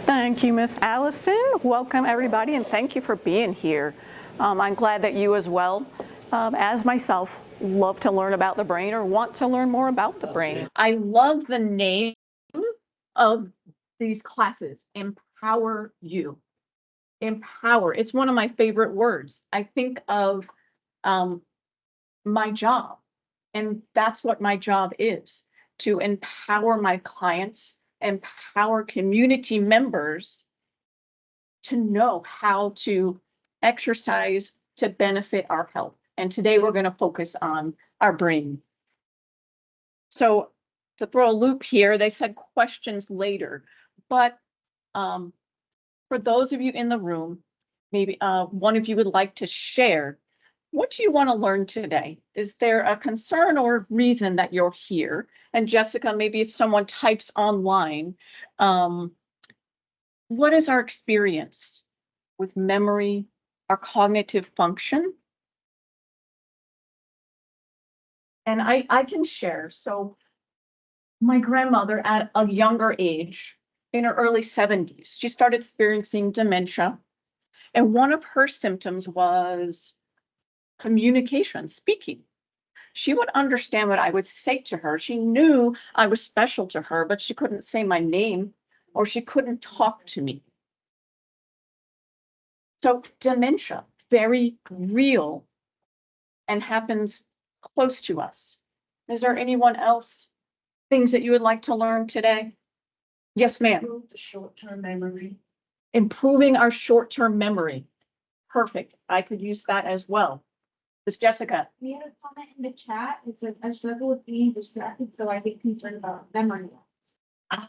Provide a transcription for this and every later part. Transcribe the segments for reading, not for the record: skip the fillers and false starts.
Thank you, Miss Allison. Welcome, everybody, and thank you for being here. I'm glad that you as well, as myself, love to learn about the brain or want to learn more about the brain. I love the name of these classes, EmpowerU. Empower, it's one of my favorite words. I think of my job, and that's what my job is, to empower my clients, empower community members to know how to exercise to benefit our health. And today we're going to focus on our brain. So to throw a loop here, they said questions later, but for those of you in the room, maybe one of you would like to share, what do you want to learn today? Is there a concern or reason that you're here? And Jessica, maybe if someone types online, what is our experience with memory, our cognitive function? And I can share. So my grandmother at a younger age, in her early 70s, she started experiencing dementia. And one of her symptoms was communication, speaking. She would understand what I would say to her. She knew I was special to her, but she couldn't say my name or she couldn't talk to me. So dementia, very real and happens close to us. Is there anyone else, things that you would like to learn today? Yes, ma'am. Improve the short-term memory. Improving our short-term memory. Perfect. I could use that as well. This Jessica. We had a comment in the chat. It says, I struggle with being distracted, so I get concerned about memory loss.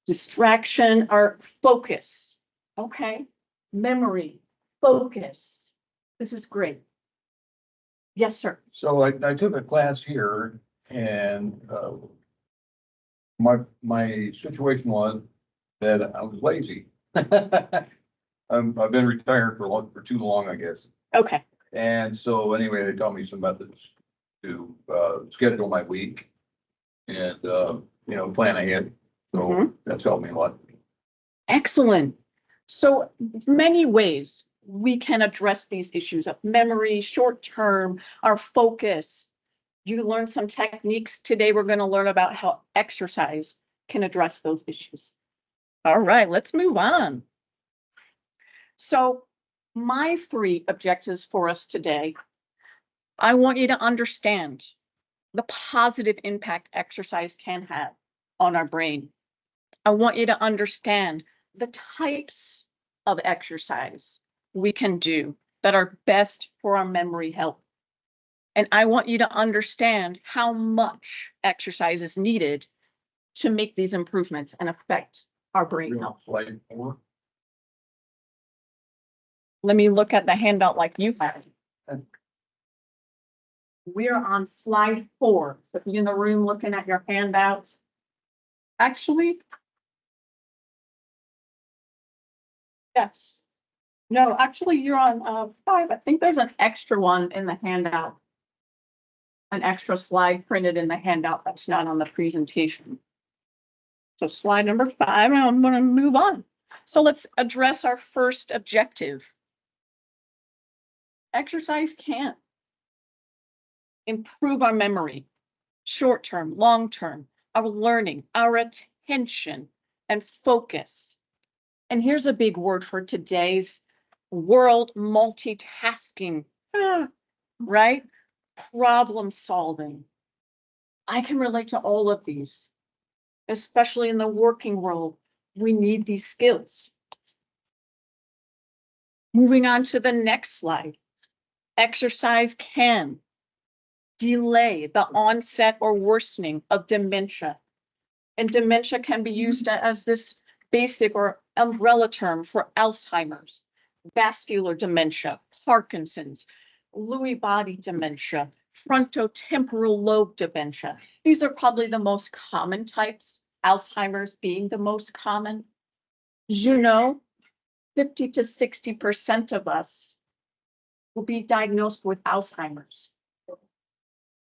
Distraction or focus. Okay. Memory, focus. This is great. Yes, sir. So I took a class here and my situation was that I was lazy. I've been retired for too long, I guess. Okay. And so anyway, they taught me some methods to schedule my week and plan ahead. So that's helped me a lot. Excellent. So many ways we can address these issues of memory, short term, our focus. You learned some techniques today. We're going to learn about how exercise can address those issues. All right, let's move on. So my 3 objectives for us today, I want you to understand the positive impact exercise can have on our brain. I want you to understand the types of exercise we can do that are best for our memory health. And I want you to understand how much exercise is needed to make these improvements and affect our brain health. Slide 4. Let me look at the handout like you have. We're on slide 4. So if you're in the room looking at your handouts, actually, yes. No, actually, you're on 5. I think there's an extra one in the handout. An extra slide printed in the handout that's not on the presentation. So slide number 5, and I'm going to move on. So let's address our first objective. Exercise can improve our memory, short-term, long-term, our learning, our attention, and focus. And here's a big word for today's world: multitasking, right? Problem solving. I can relate to all of these, especially in the working world. We need these skills. Moving on to the next slide. Exercise can delay the onset or worsening of dementia. And dementia can be used as this basic or umbrella term for Alzheimer's, vascular dementia, Parkinson's, Lewy body dementia, frontotemporal lobe dementia. These are probably the most common types, Alzheimer's being the most common. You know, 50 to 60% of us will be diagnosed with Alzheimer's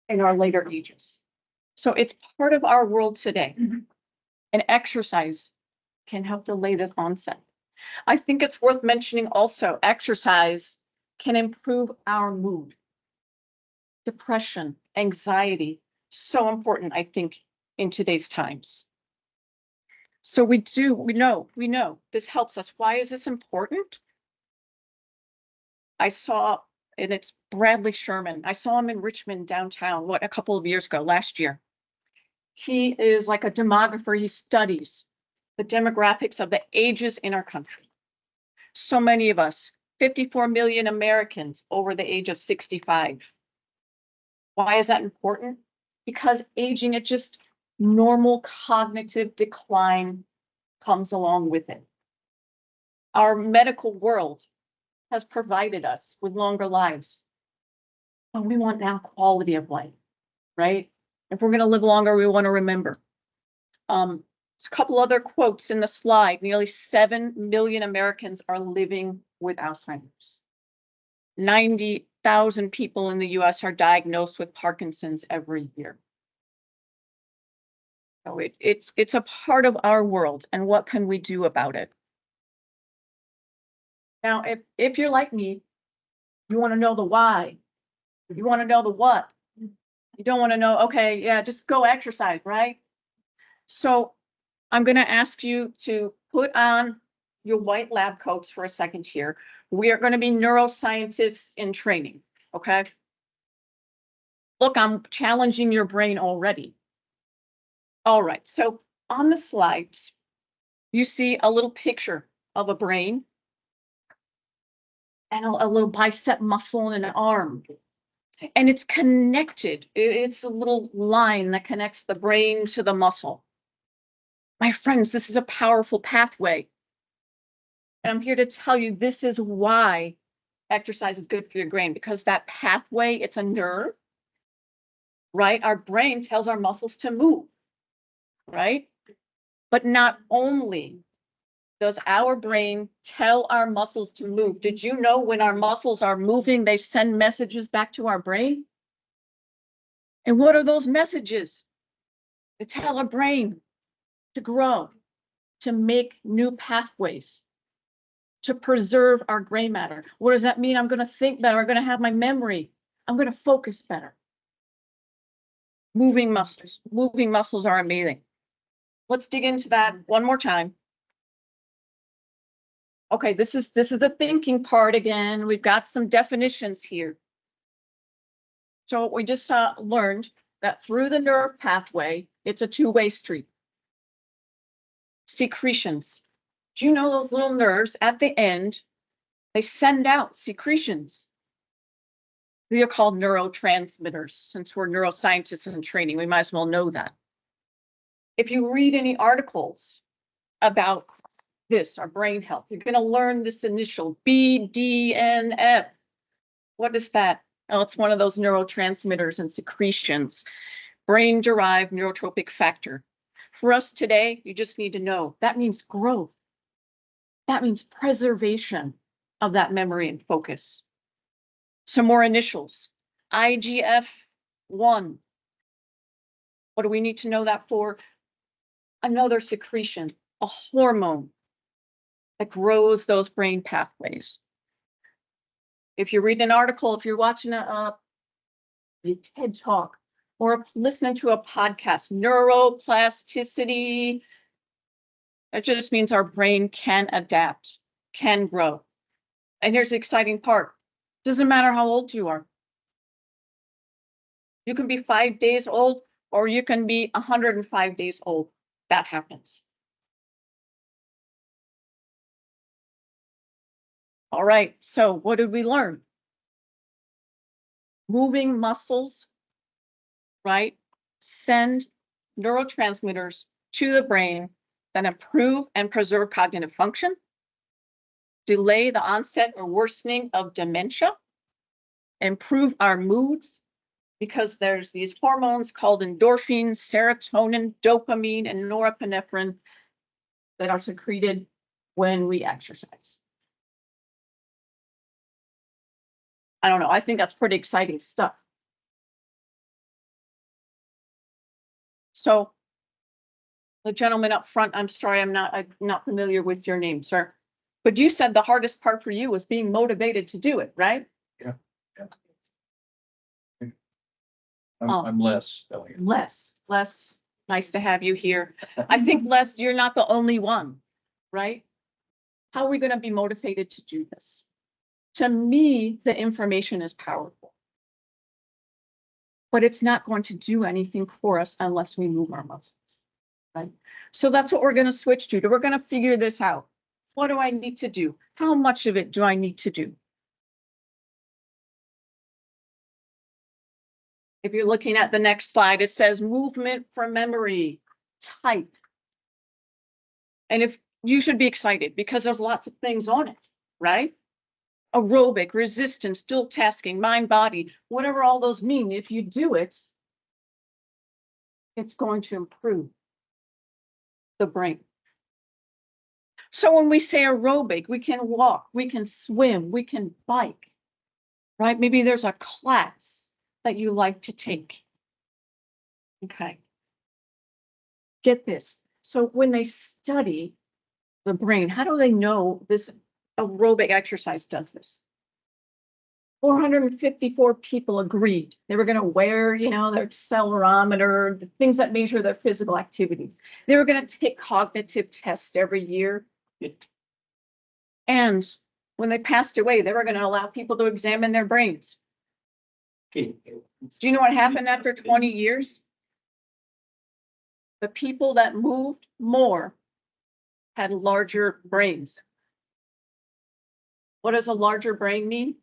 in our later ages. So it's part of our world today. And exercise can help delay this onset. I think it's worth mentioning also, exercise can improve our mood. Depression, anxiety, so important, I think, in today's times. So we know this helps us. Why is this important? I saw, and it's Bradley Sherman. I saw him in Richmond downtown, a couple of years ago, last year. He is like a demographer. He studies the demographics of the ages in our country. So many of us, 54 million Americans over the age of 65. Why is that important? Because aging, it just normal cognitive decline comes along with it. Our medical world has provided us with longer lives. But we want now quality of life, right? If we're going to live longer, we want to remember. There's a couple other quotes in the slide. Nearly 7 million Americans are living with Alzheimer's. 90,000 people in the US are diagnosed with Parkinson's every year. So it's a part of our world, and what can we do about it? Now, if you're like me, you want to know the why. You want to know the what. You don't want to know, okay, yeah, just go exercise, right? So I'm going to ask you to put on your white lab coats for a second here. We are going to be neuroscientists in training, okay? Look, I'm challenging your brain already. All right, so on the slides, you see a little picture of a brain and a little bicep muscle and an arm. And it's connected. It's a little line that connects the brain to the muscle. My friends, this is a powerful pathway. And I'm here to tell you this is why exercise is good for your brain, because that pathway, it's a nerve, right? Our brain tells our muscles to move, right? But not only does our brain tell our muscles to move, did you know when our muscles are moving, they send messages back to our brain? And what are those messages? They tell our brain to grow, to make new pathways, to preserve our gray matter. What does that mean? I'm going to think better. I'm going to have my memory. I'm going to focus better. Moving muscles are amazing. Let's dig into that one more time. Okay, this is the thinking part again. We've got some definitions here. So we just learned that through the nerve pathway, it's a two-way street. Secretions. Do you know those little nerves at the end? They send out secretions. They are called neurotransmitters. Since we're neuroscientists in training, we might as well know that. If you read any articles about this, our brain health, you're going to learn this initial BDNF. What is that? Oh, it's one of those neurotransmitters and secretions, brain-derived neurotropic factor. For us today, you just need to know that means growth. That means preservation of that memory and focus. Some more initials. IGF-1. What do we need to know that for? Another secretion, a hormone that grows those brain pathways. If you read an article, if you're watching a TED Talk or listening to a podcast, neuroplasticity, it just means our brain can adapt, can grow. And here's the exciting part. Doesn't matter how old you are. You can be 5 days old or you can be 105 days old. That happens. All right, so what did we learn? Moving muscles, right, send neurotransmitters to the brain that improve and preserve cognitive function, delay the onset or worsening of dementia, improve our moods, because there's these hormones called endorphins, serotonin, dopamine, and norepinephrine that are secreted when we exercise. I don't know, I think that's pretty exciting stuff. So The gentleman up front, I'm sorry, I'm not familiar with your name, sir. But you said the hardest part for you was being motivated to do it, right? I'm Les. telling you. Les, nice to have you here. I think Les, you're not the only one, right? How are we gonna be motivated to do this? To me, the information is powerful. But it's not going to do anything for us unless we move our muscles, right? So that's what we're gonna switch to. We're gonna figure this out. What do I need to do? How much of it do I need to do? If you're looking at the next slide, it says movement from memory type. And if you should be excited because there's lots of things on it, right? Aerobic, resistance, dual tasking, mind, body, whatever all those mean, if you do it, it's going to improve the brain. So when we say aerobic, we can walk, we can swim, we can bike, right? Maybe there's a class that you like to take. Okay. Get this. So when they study the brain, how do they know this aerobic exercise does this? 454 people agreed they were going to wear, their accelerometer, the things that measure their physical activities. They were going to take cognitive tests every year. And when they passed away, they were going to allow people to examine their brains. Do you know what happened after 20 years? The people that moved more had larger brains. What does a larger brain mean?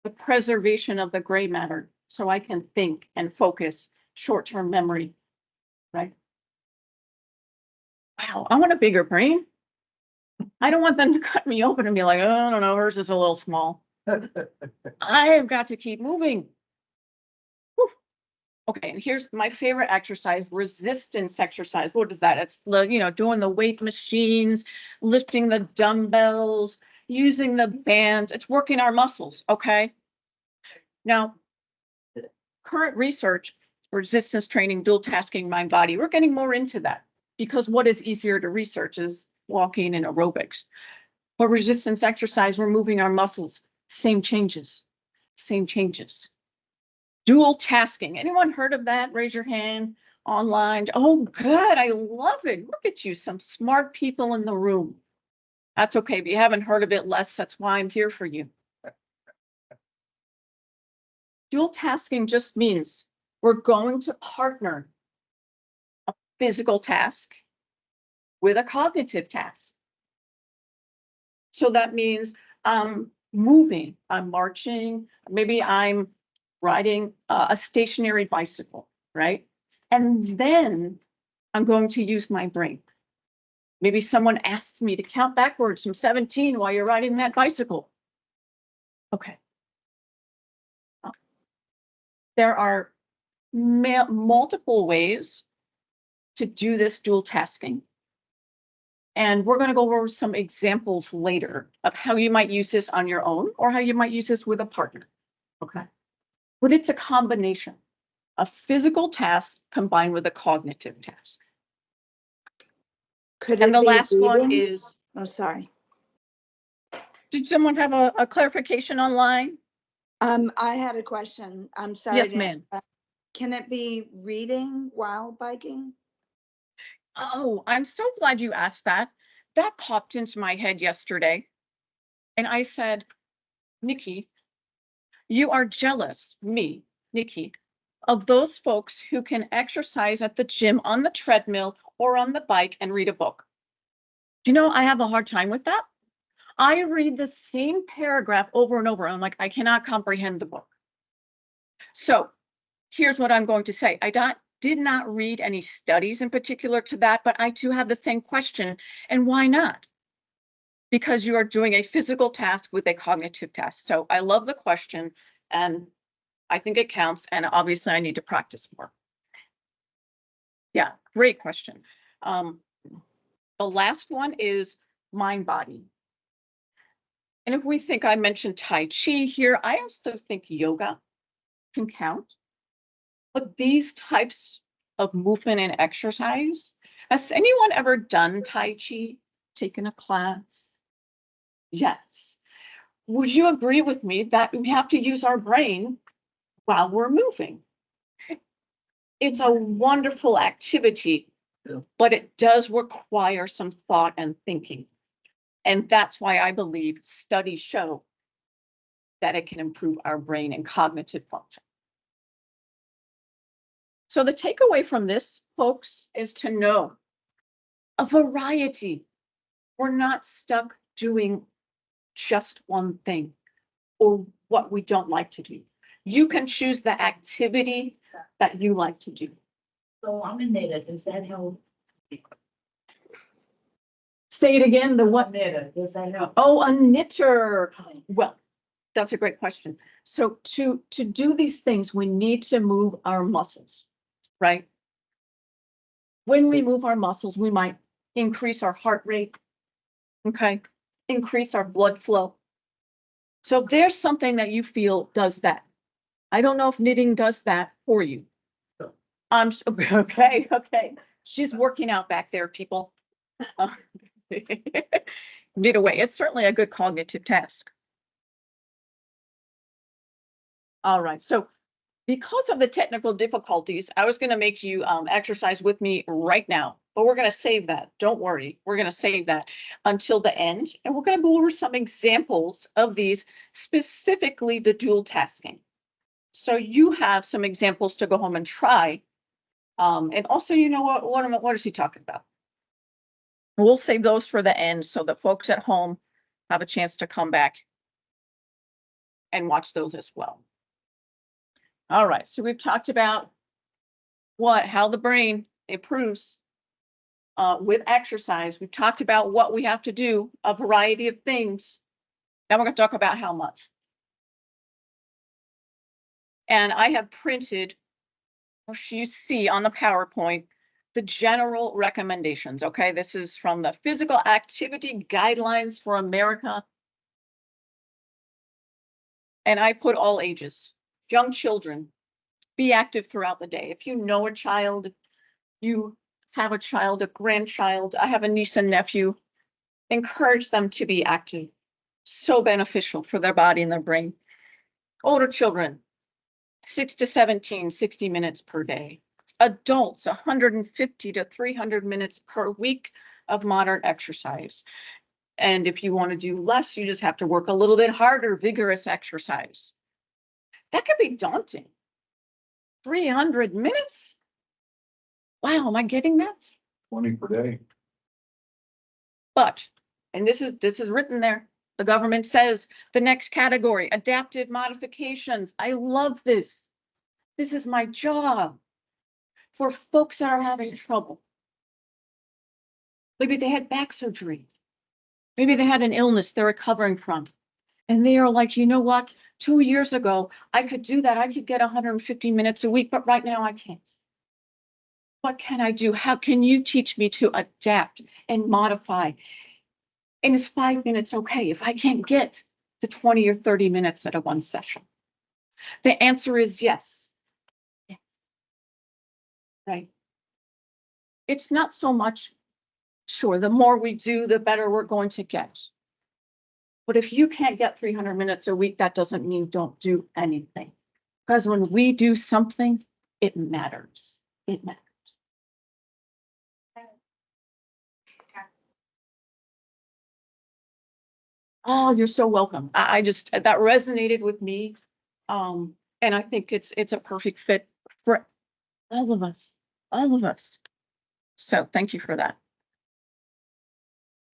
The preservation of the gray matter, so I can think and focus, short-term memory, right? Wow, I want a bigger brain. I don't want them to cut me open and be like, oh, I don't know, hers is a little small. I have got to keep moving. Whew. Okay, and here's my favorite exercise, resistance exercise. What is that? It's the, doing the weight machines, lifting the dumbbells, using the bands. It's working our muscles, okay? Now, current research, resistance training, dual tasking, mind body, we're getting more into that because what is easier to research is walking and aerobics. But resistance exercise, we're moving our muscles, same changes. Dual tasking, anyone heard of that? Raise your hand online. Oh, good, I love it. Look at you, some smart people in the room. That's okay, if you haven't heard of it, Les, that's why I'm here for you. Dual tasking just means we're going to partner a physical task with a cognitive task. So that means I'm moving, I'm marching, maybe I'm riding a stationary bicycle, right? And then I'm going to use my brain. Maybe someone asks me to count backwards from 17 while you're riding that bicycle. Okay. There are multiple ways to do this dual tasking. And we're going to go over some examples later of how you might use this on your own or how you might use this with a partner. Okay. But it's a combination, a physical task combined with a cognitive task. Could And it the be last one reading? is, Oh, sorry. did someone have a clarification online? I had a question. I'm sorry. Yes, to ma'am. interrupt. Can it be reading while biking? Oh, I'm so glad you asked that. That popped into my head yesterday. And I said, Nikki, you are jealous, me, Nikki, of those folks who can exercise at the gym on the treadmill or on the bike and read a book. Do you know, I have a hard time with that. I read the same paragraph over and over. I'm like, I cannot comprehend the book. So here's what I'm going to say. I did not read any studies in particular to that, but I too have the same question. And why not? Because you are doing a physical task with a cognitive task. So I love the question and I think it counts. And obviously I need to practice more. Yeah, great question. The last one is mind body. And if we think I mentioned Tai Chi here, I also think yoga can count. But these types of movement and exercise, Has anyone ever done Tai Chi, taken a class? Yes. Would you agree with me that we have to use our brain while we're moving? It's a wonderful activity, Yeah. but it does require some thought and thinking. And that's why I believe studies show that it can improve our brain and cognitive function. So the takeaway from this, folks, is to know a variety. We're not stuck doing just one thing or what we don't like to do. You can choose the activity that you like to do. So I'm a knitter, does that help? Say it again, the what? Knitter, does that help? Oh, a knitter. Well, that's a great question. So to do these things, we need to move our muscles, right? When we move our muscles, we might increase our heart rate, okay? Increase our blood flow. So if there's something that you feel does that. I don't know if knitting does that for you. Okay. She's working out back there, people. Knit away. It's certainly a good cognitive task. All right, so because of the technical difficulties, I was going to make you exercise with me right now, but we're going to save that. Don't worry, we're going to save that until the end, and we're going to go over some examples of these, specifically the dual tasking. So you have some examples to go home and try. And also, you know what is he talking about? We'll save those for the end so that folks at home have a chance to come back and watch those as well. All right, so we've talked about how the brain improves with exercise. We've talked about what we have to do, a variety of things. Now we're going to talk about how much. And I have printed, you see on the PowerPoint, the general recommendations, okay? This is from the Physical Activity Guidelines for America. And I put all ages, young children, be active throughout the day. If you know a child, you have a child, a grandchild, I have a niece and nephew, encourage them to be active. So beneficial for their body and their brain. Older children, 6 to 17, 60 minutes per day. Adults, 150 to 300 minutes per week of moderate exercise. And if you want to do less, you just have to work a little bit harder, vigorous exercise. That could be daunting. 300 minutes? Wow, am I getting that? 20 per day. But, and this is written there, the government says the next category, adaptive modifications. I love this. This is my job for folks that are having trouble. Maybe they had back surgery. Maybe they had an illness they're recovering from. And they are like, you know what? 2 years ago, I could do that. I could get 150 minutes a week, but right now I can't. What can I do? How can you teach me to adapt and modify? And is 5 minutes okay if I can't get to 20 or 30 minutes at a one session? The answer is yes. Right? It's not so much, sure, the more we do, the better we're going to get. But if you can't get 300 minutes a week, that doesn't mean don't do anything. Because when we do something, it matters. It matters. Oh, you're so welcome. I just, that resonated with me. And I think it's a perfect fit for all of us, So thank you for that.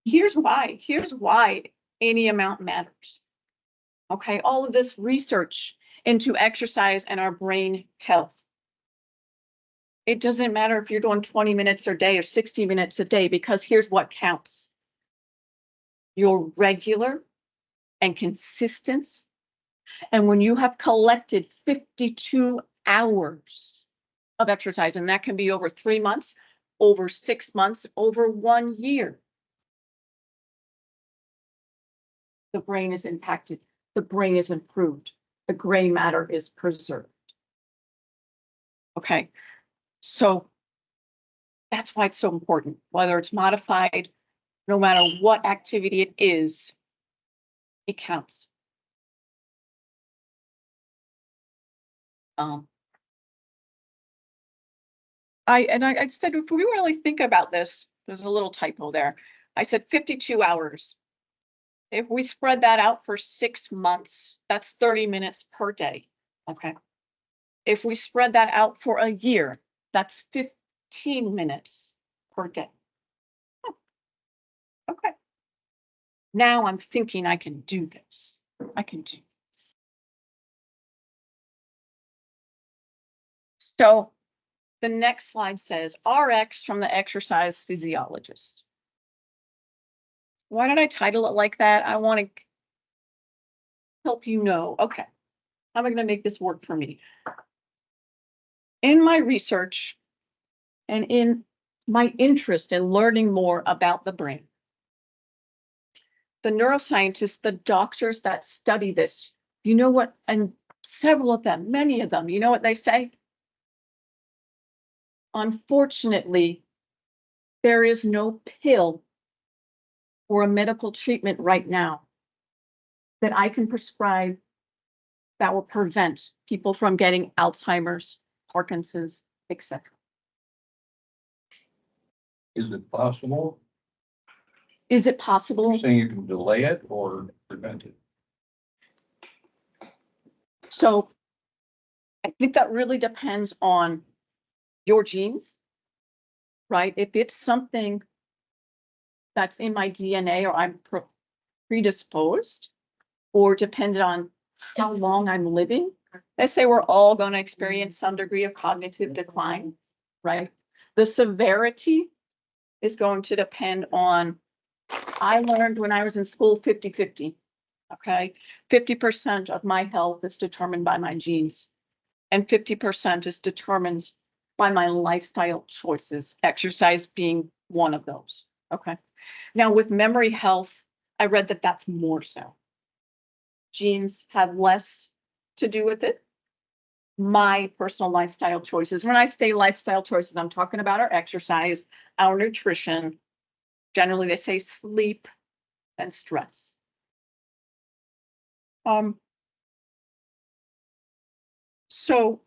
Here's why any amount matters. Okay, all of this research into exercise and our brain health. It doesn't matter if you're doing 20 minutes a day or 60 minutes a day, because here's what counts. You're regular and consistent. And when you have collected 52 hours of exercise, and that can be over 3 months, over 6 months, over 1 year, the brain is impacted, the brain is improved, the gray matter is preserved. Okay, so That's why it's so important, whether it's modified, no matter what activity it is, it counts. I said, if we really think about this, there's a little typo there. I said 52 hours. If we spread that out for 6 months, that's 30 minutes per day. Okay. If we spread that out for a year, that's 15 minutes per day. Okay. Now I'm thinking I can do this. I can do. So the next slide says RX from the exercise physiologist. Why did I title it like that? I want to help you know, okay, how am I going to make this work for me? In my research and in my interest in learning more about the brain, the neuroscientists, the doctors that study this, you know what, and several of them, many of them, you know what they say? Unfortunately, there is no pill or a medical treatment right now that I can prescribe that will prevent people from getting Alzheimer's, Parkinson's, etc. Is it possible? Is it possible? You're saying you can delay it or prevent it? So I think that really depends on your genes, right? If it's something that's in my DNA or I'm predisposed or dependent on how long I'm living, let's say we're all going to experience some degree of cognitive decline, right? The severity is going to depend on, I learned when I was in school 50-50, okay? 50% of my health is determined by my genes and 50% is determined by my lifestyle choices, exercise being one of those, okay? Now with memory health, I read that that's more so. Genes have less to do with it. My personal lifestyle choices, when I say lifestyle choices, I'm talking about our exercise, our nutrition. Generally, they say sleep and stress. So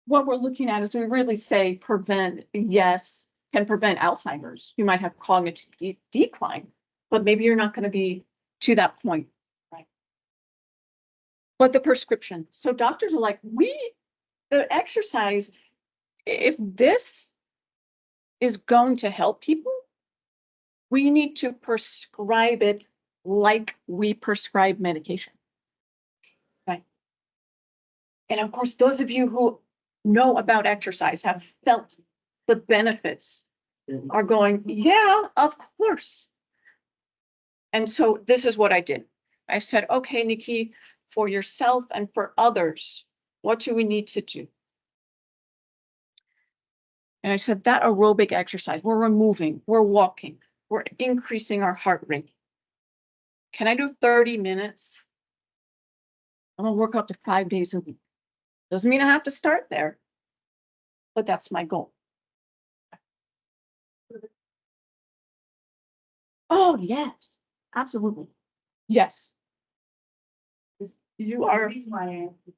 what we're looking at is we really say prevent, yes, can prevent Alzheimer's. You might have cognitive decline, but maybe you're not going to be to that point, right? But the prescription. So doctors are like, the exercise, if this is going to help people, we need to prescribe it like we prescribe medication, right? And of course, those of you who know about exercise, have felt the benefits, are going, yeah, of course. And so this is what I did. I said, okay, Nikki, for yourself and for others, what do we need to do? And I said, that aerobic exercise, we're removing, we're walking, we're increasing our heart rate. Can I do 30 minutes? I'm gonna work up to 5 days a week. Doesn't mean I have to start there, but that's my goal. Oh, yes, absolutely. Yes. You are. Reason why I asked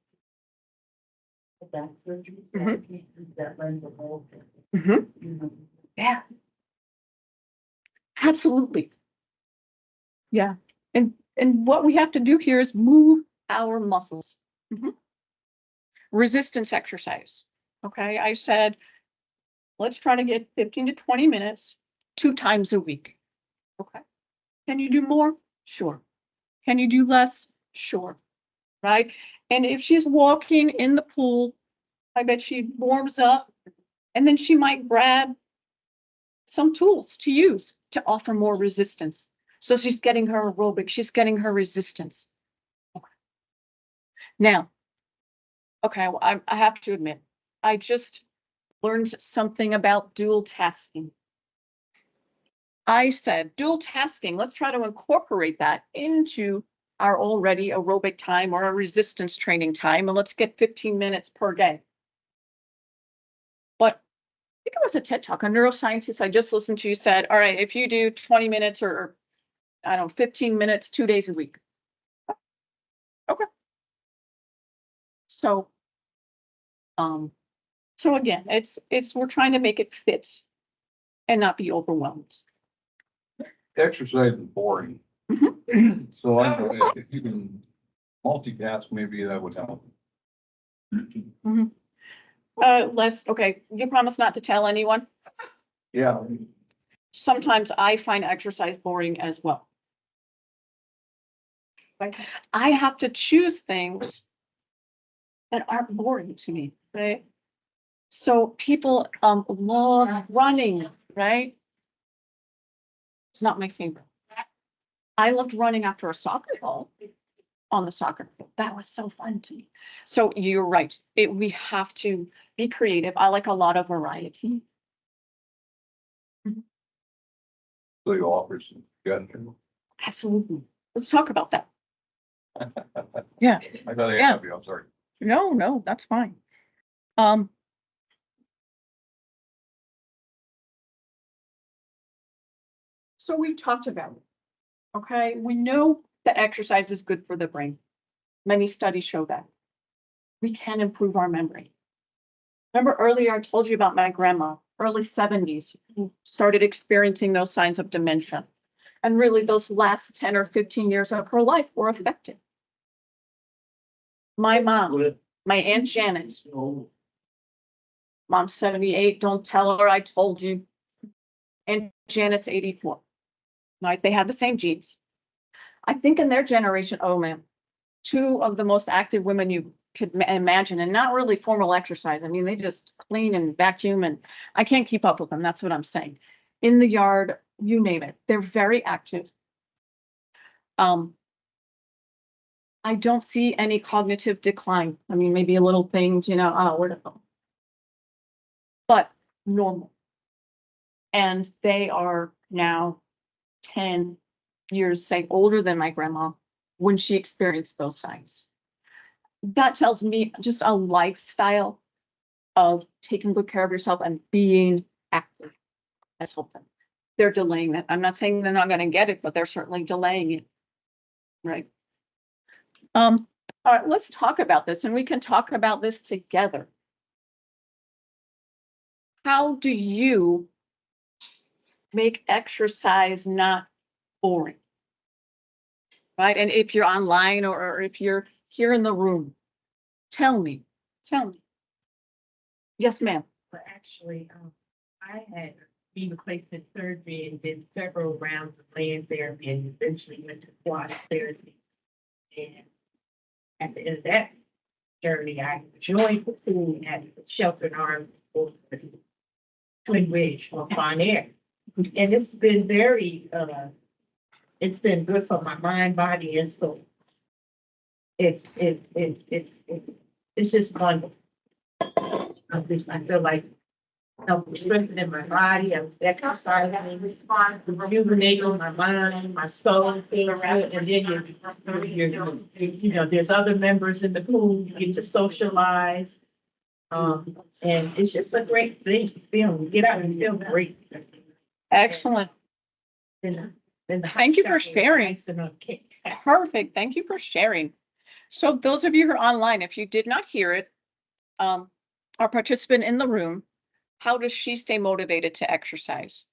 if that surgery, Mhm. that can't use that lens of whole thing, Mhm. you know. Yeah. Absolutely. Yeah. And what we have to do here is move our muscles. Mhm. Resistance exercise. Okay. I said, let's try to get 15 to 20 minutes, 2 times a week. Okay. Can you do more? Sure. Can you do less? Sure. Right. And if she's walking in the pool, I bet she warms up and then she might grab some tools to use to offer more resistance. So she's getting her aerobic, she's getting her resistance. Okay. Now, okay, well, I have to admit, I just learned something about dual tasking. I said, dual tasking, let's try to incorporate that into our already aerobic time or our resistance training time, and let's get 15 minutes per day. But think it was a TED Talk, a neuroscientist I just listened to said, all right, if you do 20 minutes or I don't know, 15 minutes, 2 days a week. Okay. So, so again, we're trying to make it fit and not be overwhelmed. Exercise is boring. Mhm. So if you can multitask, maybe that would help. Okay, you promise not to tell anyone? Yeah, Sometimes I find exercise boring as well. Right? I have to choose things that aren't boring to me, right? So people love running, right? It's not my favorite. I loved running after a soccer ball on the soccer field. That was so fun to me. So you're right. We have to be creative. I like a lot of variety. so you offer some suggestions. Absolutely. Let's talk about that. Yeah. I thought I Yeah. had you, I'm sorry. No, that's fine. So we've talked about it. Okay, we know that exercise is good for the brain. Many studies show that. We can improve our memory. Remember earlier I told you about my grandma, early 70s, who started experiencing those signs of dementia. And really those last 10 or 15 years of her life were affected. My mom, my Aunt Janet, mom's 78, don't tell her I told you. Aunt Janet's 84. Right, they had the same genes. I think in their generation, oh man, two of the most active women you could imagine, and not really formal exercise. I mean, they just clean and vacuum, and I can't keep up with them. That's what I'm saying. In the yard, you name it, they're very active. I don't see any cognitive decline. I mean, maybe a little things, oh, where to go, but normal. And they are now 10 years, say, older than my grandma when she experienced those signs. That tells me just a lifestyle of taking good care of yourself and being active has helped them. They're delaying it. I'm not saying they're not going to get it, but they're certainly delaying it. Right. All right, let's talk about this, and we can talk about this together. How do you make exercise not boring? Right. And if you're online or if you're here in the room, tell me. Yes, ma'am. But actually, I had been replaced in surgery and did several rounds of land therapy and eventually went to quad therapy. And at the end of that journey, I joined the team at Sheltered Arms for Twin Ridge or Fine Air. And it's been it's been good for my mind, body, and soul. It's just wonderful. I feel like I'm strengthening my body, I'm exercising, rejuvenating my mind, my soul feels good, and then there's other members in the pool, you get to socialize. And it's just a great thing to feel, get out and feel great. Excellent. Thank you for sharing. Okay. Perfect. Thank you for sharing. So those of you who are online, if you did not hear it, our participant in the room, how does she stay motivated to exercise?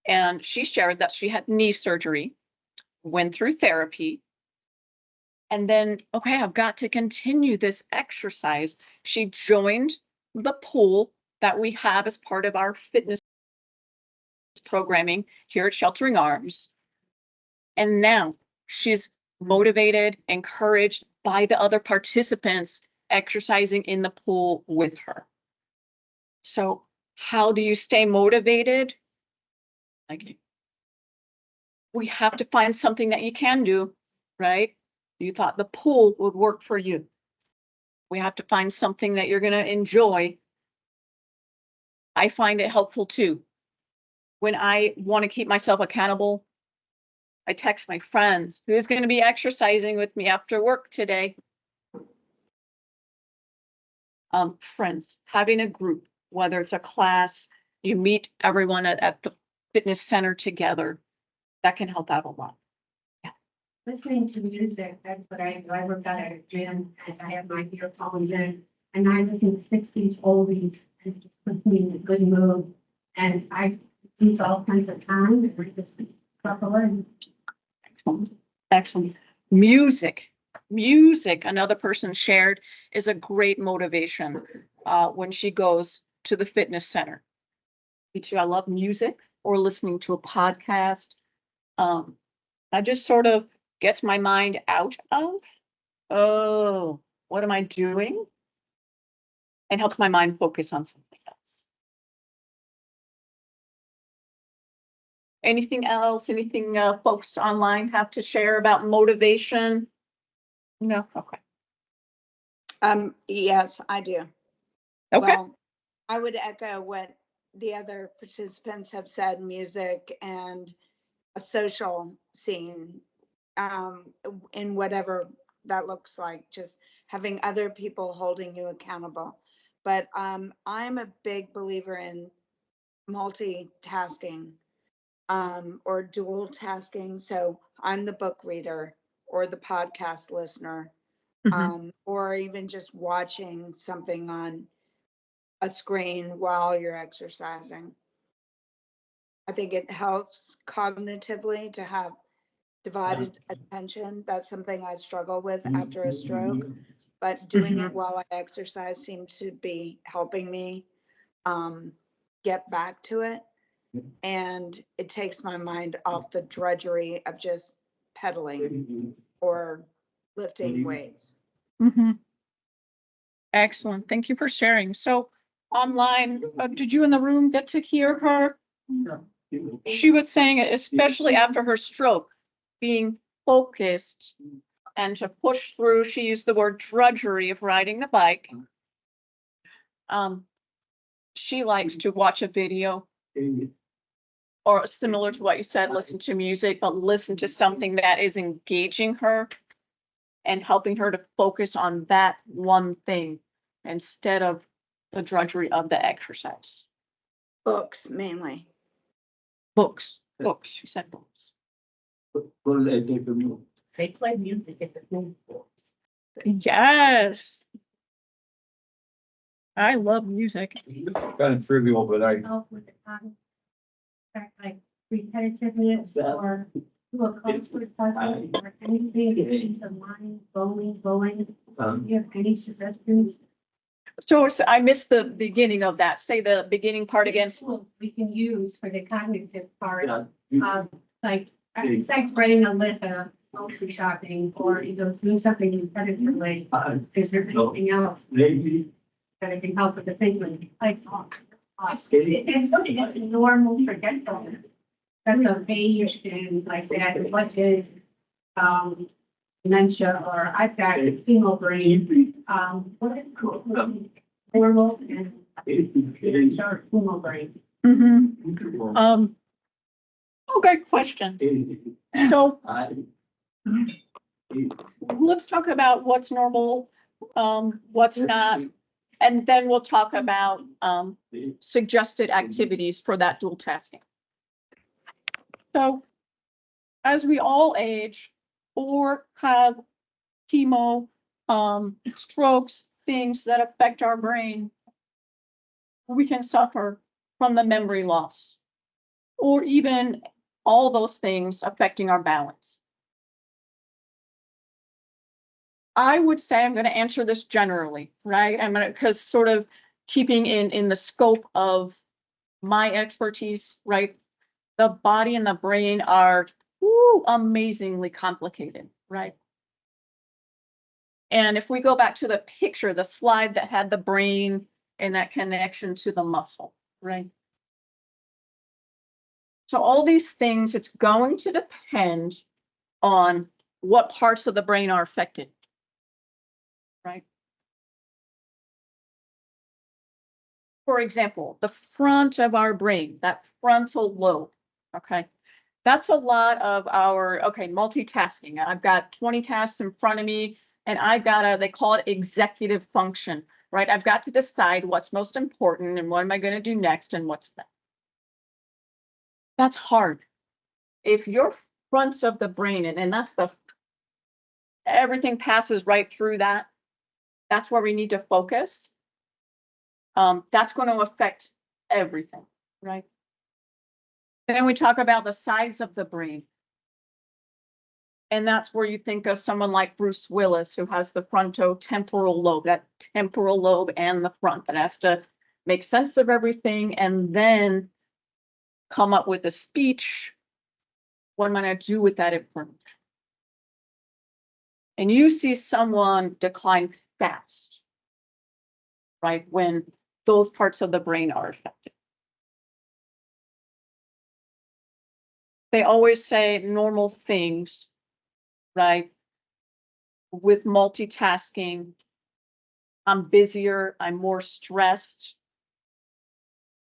And she shared that she had knee surgery, went through therapy, and then, okay, I've got to continue this exercise. She joined the pool that we have as part of our fitness programming here at Sheltering Arms. And now she's motivated, encouraged by the other participants exercising in the pool with her. So how do you stay motivated? Like, we have to find something that you can do, right? You thought the pool would work for you. We have to find something that you're going to enjoy. I find it helpful too. When I want to keep myself accountable, I text my friends, who's going to be exercising with me after work today? Friends, having a group, whether it's a class, you meet everyone at the fitness center together. That can help out a lot. Listening to music, that's what I do. I work out at a gym and I have my earphones in and I listen to sixties oldies and it just puts me in a good mood. And I use all kinds of time and I just buckle in. Excellent. Excellent. Music, another person shared, is a great motivation when she goes to the fitness center. Me too. I love music or listening to a podcast. I just sort of gets my mind out of, oh, what am I doing? And helps my mind focus on something else. Anything else? Anything folks online have to share about motivation? No? Okay. Yes, I do. Okay. Well, I would echo what the other participants have said, music and a social scene, in whatever that looks like, just having other people holding you accountable. But I'm a big believer in multitasking, or dual tasking. So I'm the book reader or the podcast listener, or even just watching something on a screen while you're exercising. I think it helps cognitively to have divided attention. That's something I struggle with after a stroke, but doing it while I exercise seems to be helping me get back to it. And it takes my mind off the drudgery of just pedaling or lifting weights. Excellent. Thank you for sharing. So online, did you in the room get to hear her? She was saying, especially after her stroke, being focused and to push through, she used the word drudgery of riding the bike. She likes to watch a video or similar to what you said, listen to music, but listen to something that is engaging her and helping her to focus on that one thing instead of the drudgery of the exercise. Books mainly. Books, she said books. They play music at the food courts. Yes. I love music. Kind of trivial, but I, Help with the time. Like repetitiveness or do a crossword puzzle or anything that keeps the mind going. Do you have any suggestions? So I missed the beginning of that. Say the beginning part again. Tools we can use for the cognitive part, like, it's like writing a list of grocery shopping or, doing something repetitively. Is there anything else that it can help with the thinking? Like, it's normal forgetfulness. That's a beige and like that, what is, dementia, or I've got chemo brain, what is cool? Normal and chemo brain. Okay, questions. So let's talk about what's normal, what's not, and then we'll talk about suggested activities for that dual tasking. So as we all age or have chemo, strokes, things that affect our brain, we can suffer from the memory loss or even all those things affecting our balance. I would say I'm going to answer this generally, right? I'm going to, because sort of keeping in the scope of my expertise, right? The body and the brain are amazingly complicated, right? And if we go back to the picture, the slide that had the brain and that connection to the muscle, right? So all these things, it's going to depend on what parts of the brain are affected, right? For example, the front of our brain, that frontal lobe, okay? That's a lot of our, multitasking. I've got 20 tasks in front of me and I've got they call it executive function, right? I've got to decide what's most important and what am I going to do next and what's that. That's hard. If your fronts of the brain, and that's everything passes right through that, that's where we need to focus. That's going to affect everything, right? Then we talk about the sides of the brain. And that's where you think of someone like Bruce Willis, who has the frontotemporal lobe, that temporal lobe and the front that has to make sense of everything and then come up with a speech. What am I going to do with that information? And you see someone decline fast, right? When those parts of the brain are affected. They always say normal things, right? With multitasking, I'm busier, I'm more stressed.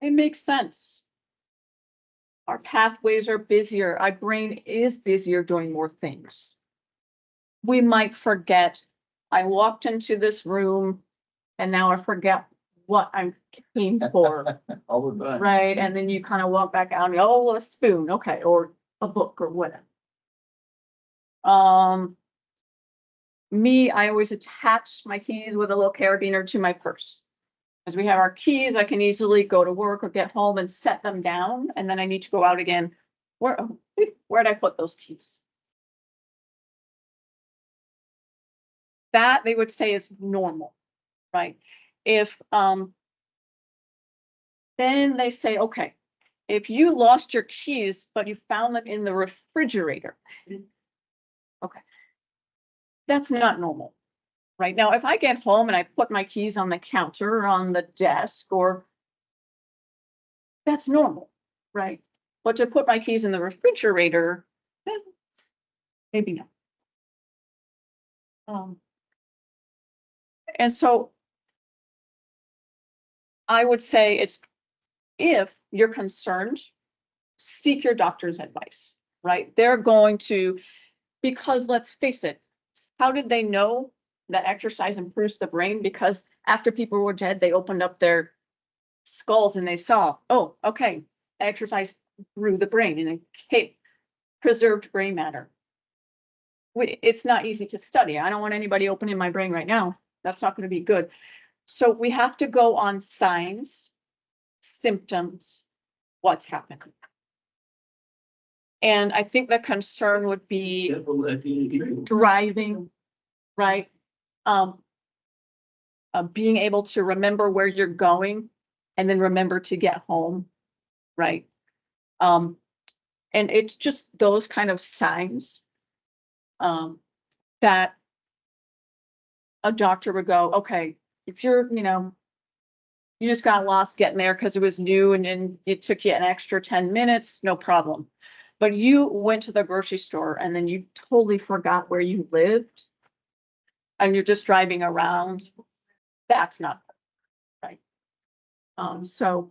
It makes sense. Our pathways are busier. Our brain is busier doing more things. We might forget, I walked into this room and now I forget what I came for, All the time. right? And then you kind of walk back out and, oh, a spoon, okay, or a book or whatever. Me, I always attach my keys with a little carabiner to my purse. As we have our keys, I can easily go to work or get home and set them down. And then I need to go out again. Where'd I put those keys? That they would say is normal, right? If then they say, okay, if you lost your keys, but you found them in the refrigerator, okay, that's not normal. Right now, if I get home and I put my keys on the counter or on the desk, or that's normal, right? But to put my keys in the refrigerator, maybe not. And so I would say it's, if you're concerned, seek your doctor's advice, right? They're going to, because let's face it, how did they know that exercise improves the brain? Because after people were dead, they opened up their skulls and they saw, oh, okay, exercise grew the brain and it preserved gray matter. It's not easy to study. I don't want anybody opening my brain right now. That's not going to be good. So we have to go on signs, symptoms, what's happening. And I think the concern would be driving, right? Being able to remember where you're going and then remember to get home, right? And it's just those kind of signs that a doctor would go, okay, if you're, you just got lost getting there because it was new and then it took you an extra 10 minutes, no problem. But you went to the grocery store and then you totally forgot where you lived and you're just driving around. That's not right. So,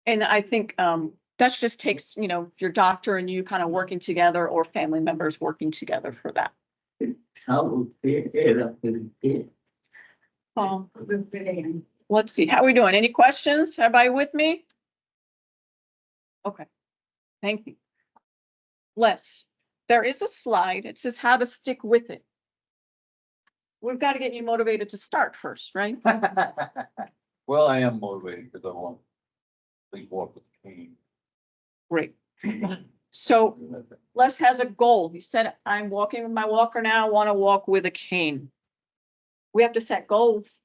and I think that just takes, your doctor and you kind of working together or family members working together for that. Let's see, how are we doing? Any questions? Everybody with me? Okay, thank you. There is a slide. It says how to stick with it. We've got to get you motivated to start first, right? Well, I am motivated because I want to please walk with the cane. Great. So Les has a goal. He said, I'm walking with my walker now. I want to walk with a cane. We have to set goals,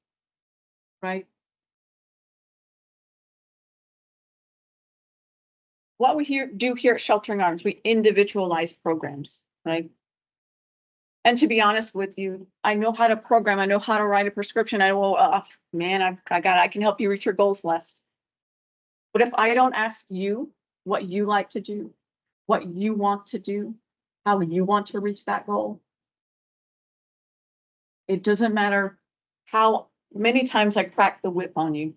right? What we do here at Sheltering Arms, we individualize programs, right? And to be honest with you, I know how to program. I know how to write a prescription. I will, man, I can help you reach your goals, Les. But if I don't ask you what you like to do, what you want to do, how you want to reach that goal, it doesn't matter how many times I crack the whip on you.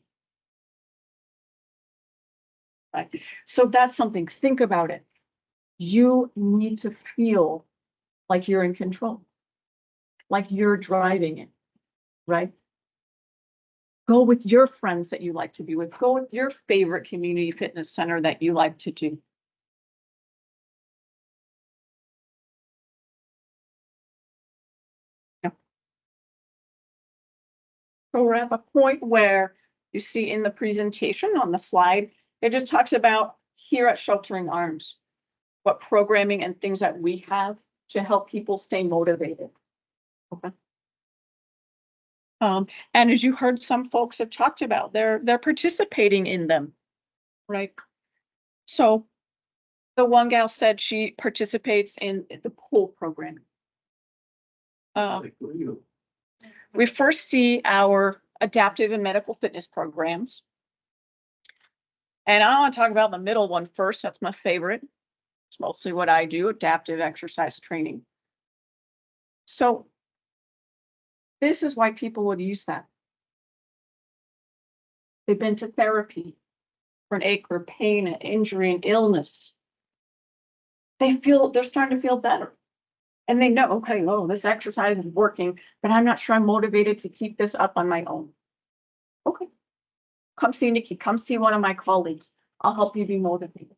Right. So that's something, think about it. You need to feel like you're in control, like you're driving it, right? Go with your friends that you like to be with, go with your favorite community fitness center that you like to do. So we're at the point where you see in the presentation on the slide, it just talks about here at Sheltering Arms, what programming and things that we have to help people stay motivated. Okay. And as you heard, some folks have talked about, they're participating in them, right? So the one gal said she participates in the pool program. We first see our adaptive and medical fitness programs. And I want to talk about the middle one first. That's my favorite. It's mostly what I do, adaptive exercise training. So this is why people would use that. They've been to therapy for an ache or pain, an injury, an illness. They're starting to feel better. And they know, okay, oh, this exercise is working, but I'm not sure I'm motivated to keep this up on my own. Okay. Come see Nikki, come see one of my colleagues. I'll help you be motivated.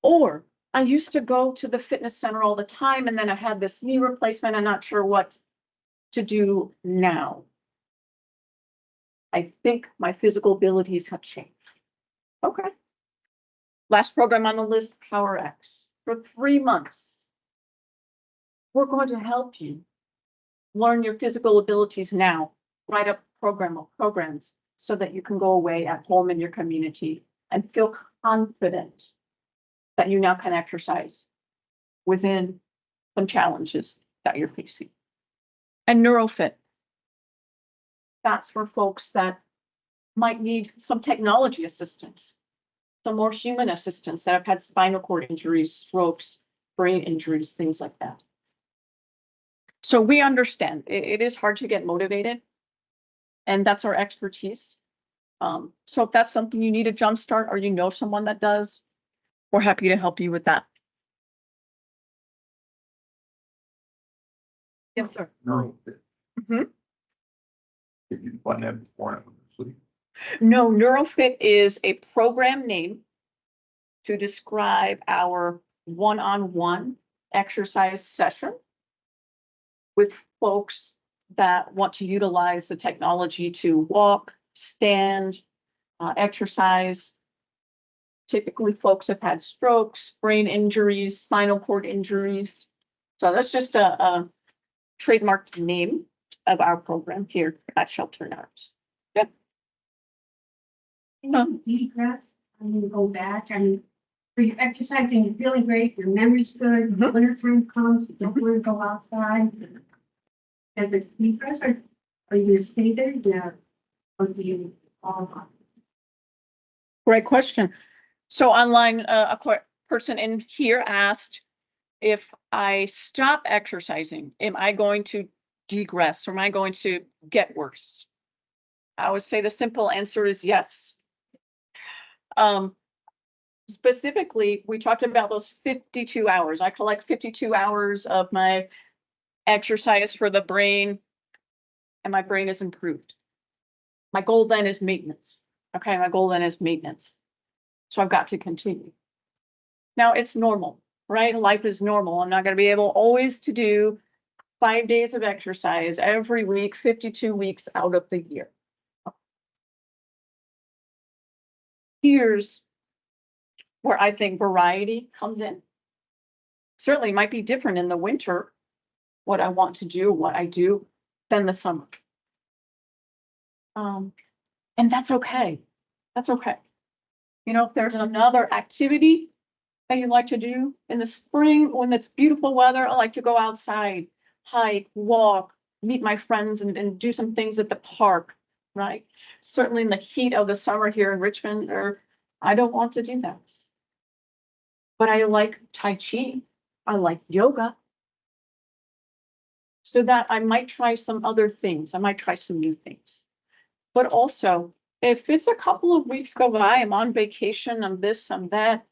Or I used to go to the fitness center all the time, and then I had this knee replacement. I'm not sure what to do now. I think my physical abilities have changed. Okay. Last program on the list, PowerX. For 3 months, we're going to help you learn your physical abilities now. Write up programs so that you can go away at home in your community and feel confident that you now can exercise within some challenges that you're facing. And NeuroFit. That's for folks that might need some technology assistance, some more human assistance that have had spinal cord injuries, strokes, brain injuries, things like that. So we understand it is hard to get motivated, and that's our expertise. So if that's something you need a jump start, or you know someone that does, we're happy to help you with that. Yes, sir. No. Mhm. Did you find that before I went to sleep? No, NeuroFit is a program name to describe our one-on-one exercise session with folks that want to utilize the technology to walk, stand, exercise. Typically, folks have had strokes, brain injuries, spinal cord injuries. So that's just a trademarked name of our program here at Sheltering Arms. Good. Degress, I'm gonna go back, and for your exercising, you're feeling great, your memory's good, Mhm. wintertime comes, you don't wanna go outside. As a degress, or are you gonna stay there? Yeah. Or do you all on? Great question. So online, person in here asked, if I stop exercising, am I going to degress, or am I going to get worse? I would say the simple answer is yes. Specifically, we talked about those 52 hours. I collect 52 hours of my exercise for the brain, and my brain is improved. My goal then is maintenance. Okay, my goal then is maintenance. So I've got to continue. Now it's normal, right? Life is normal. I'm not going to be able always to do 5 days of exercise every week, 52 weeks out of the year. Here's where I think variety comes in. Certainly might be different in the winter, what I want to do, what I do, than the summer. And that's okay. That's okay. You know, if there's another activity that you like to do in the spring when it's beautiful weather, I like to go outside, hike, walk, meet my friends, and do some things at the park, right? Certainly in the heat of the summer here in Richmond, I don't want to do that. But I like Tai Chi, I like yoga. So that I might try some other things, I might try some new things. But also, if it's a couple of weeks go by, I'm on vacation, I'm this, I'm that,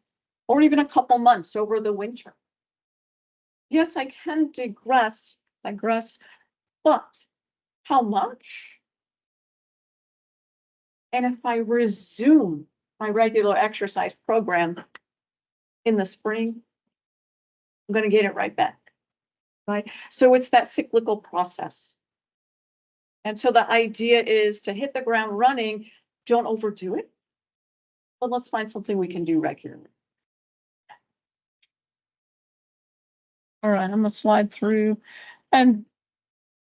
or even a couple months over the winter. Yes, I can digress, but how much? And if I resume my regular exercise program in the spring, I'm going to get it right back, right? So it's that cyclical process. And so the idea is to hit the ground running, don't overdo it, but let's find something we can do regularly. All right, I'm gonna slide through, and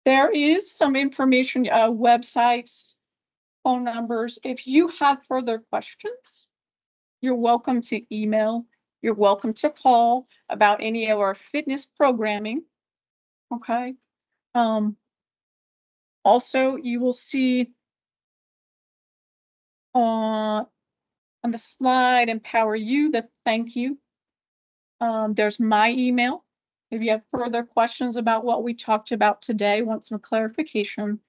there is some information, websites, phone numbers. If you have further questions, you're welcome to email, you're welcome to call about any of our fitness programming, okay? Also, you will see on the slide, EmpowerU, the thank you. There's my email. If you have further questions about what we talked about today, want some clarification.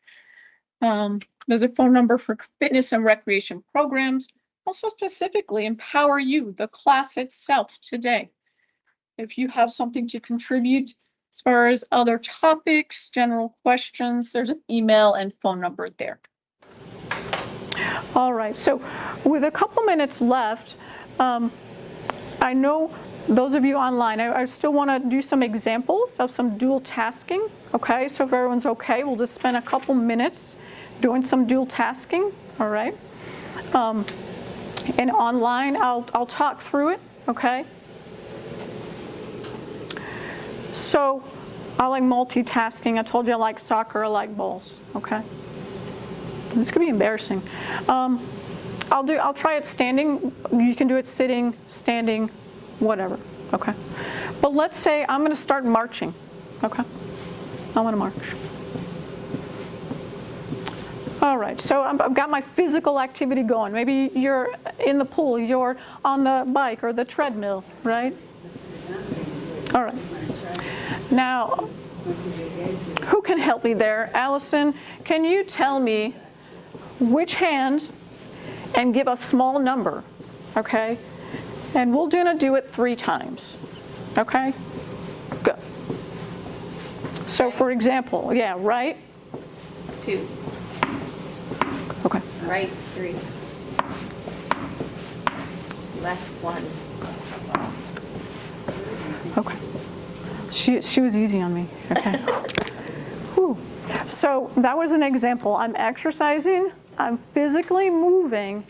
There's a phone number for fitness and recreation programs. Also specifically, EmpowerU, the class itself today. If you have something to contribute as far as other topics, general questions, there's an email and phone number there. All right, so with a couple minutes left, I know those of you online, I still want to do some examples of some dual tasking, okay? So if everyone's okay, we'll just spend a couple minutes doing some dual tasking, all right? And online, I'll talk through it, okay? So I like multitasking. I told you I like soccer, I like balls, okay? This could be embarrassing. I'll try it standing. You can do it sitting, standing, whatever, okay? But let's say I'm gonna start marching, okay? I wanna march. All right, so I've got my physical activity going. Maybe you're in the pool, you're on the bike or the treadmill, right? All right. Now, who can help me there? Allison, can you tell me which hand and give a small number, okay? And we're gonna do it 3 times, okay? Go. So for example, yeah, right? 2. Okay. Right, 3. Left, 1. Okay. She was easy on me, okay. Whew. So that was an example. I'm exercising, I'm physically moving,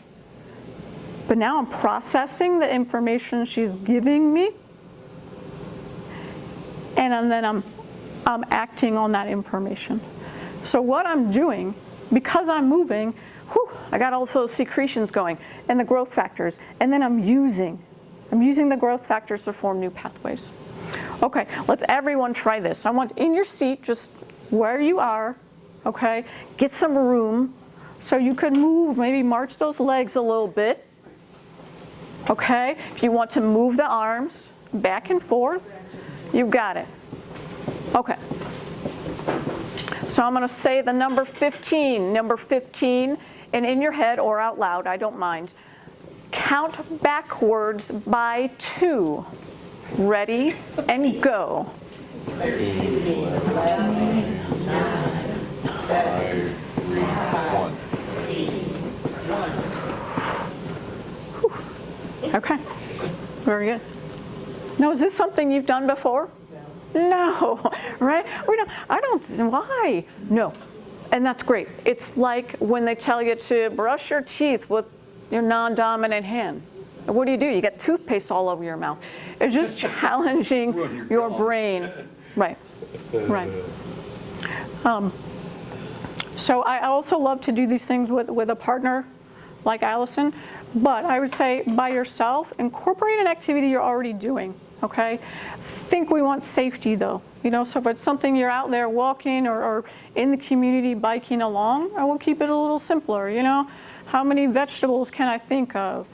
but now I'm processing the information she's giving me, and then I'm acting on that information. So what I'm doing, because I'm moving, I got all those secretions going and the growth factors, and then I'm using the growth factors to form new pathways. Okay, let's everyone try this. I want in your seat, just where you are, okay, get some room so you can move, maybe march those legs a little bit, okay? If you want to move the arms back and forth, you got it. Okay. So I'm gonna say the number 15, and in your head or out loud, I don't mind. Count backwards by 2. Ready and go. 1. Okay, very good. Now, is this something you've done before? No, right? Why? No, and that's great. It's like when they tell you to brush your teeth with your non-dominant hand. What do? You get toothpaste all over your mouth. It's just challenging your brain. Right, right. So I also love to do these things with a partner like Allison, but I would say by yourself, incorporate an activity you're already doing, okay? Think we want safety though, so if it's something you're out there walking or in the community biking along, I will keep it a little simpler, How many vegetables can I think of?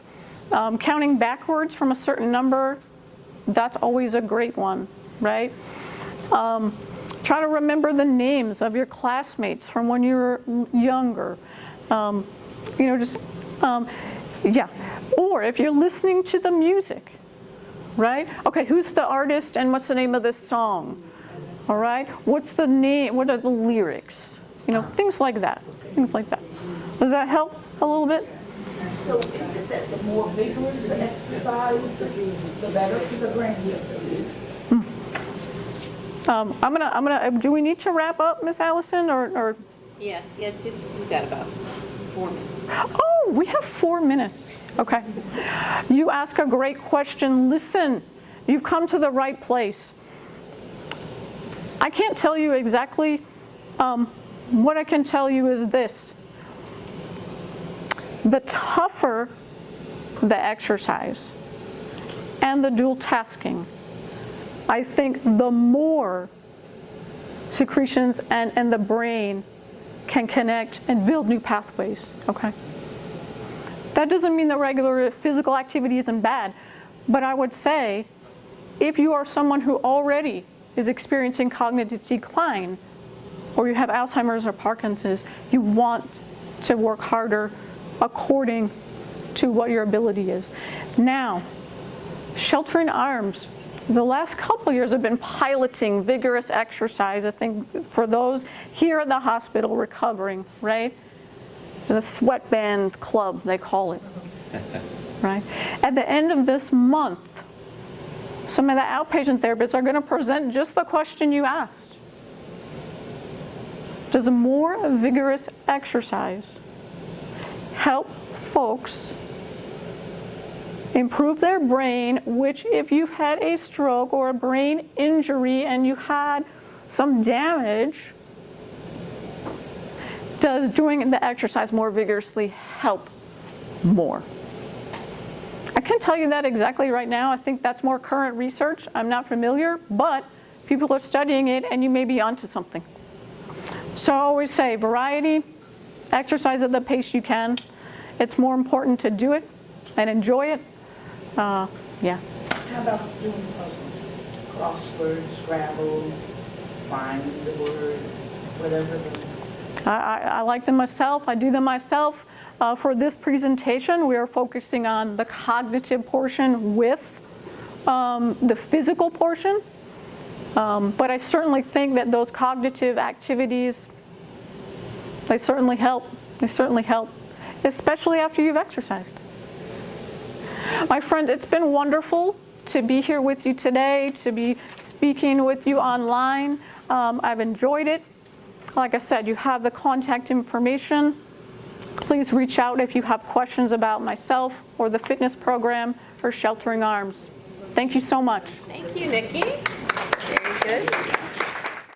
Counting backwards from a certain number, that's always a great one, right? Try to remember the names of your classmates from when you were younger. Yeah. Or if you're listening to the music, right? Okay, who's the artist and what's the name of this song? All right, what's the name, what are the lyrics? Things like that, Does that help a little bit? So is it that the more vigorous the exercise, the better for the brain? I'm gonna. Do we need to wrap up, Miss Allison, or Yeah, just, we got about 4 minutes. Oh, we have 4 minutes. Okay. You ask a great question. Listen, you've come to the right place. I can't tell you exactly. What I can tell you is this. The tougher the exercise and the dual tasking, I think the more secretions and the brain can connect and build new pathways, okay? That doesn't mean that regular physical activity isn't bad, but I would say if you are someone who already is experiencing cognitive decline, or you have Alzheimer's or Parkinson's, you want to work harder according to what your ability is. Now, sheltering arms. The last couple of years I've been piloting vigorous exercise, I think, for those here at the hospital recovering, right? The sweatband club, they call it, right? At the end of this month, some of the outpatient therapists are going to present just the question you asked. Does more vigorous exercise help folks improve their brain, which if you've had a stroke or a brain injury and you had some damage, does doing the exercise more vigorously help more? I can't tell you that exactly right now. I think that's more current research. I'm not familiar, but people are studying it and you may be onto something. So I always say variety, exercise at the pace you can. It's more important to do it and enjoy it. Yeah. How about doing puzzles, crosswords, Scrabble, find the word, whatever they. I like them myself. I do them myself. For this presentation, we are focusing on the cognitive portion with the physical portion. But I certainly think that those cognitive activities, they certainly help. They certainly help, especially after you've exercised. My friends, it's been wonderful to be here with you today, to be speaking with you online. I've enjoyed it. Like I said, you have the contact information. Please reach out if you have questions about myself or the fitness program or Sheltering Arms. Thank you so much. Thank you, Nikki. Very good.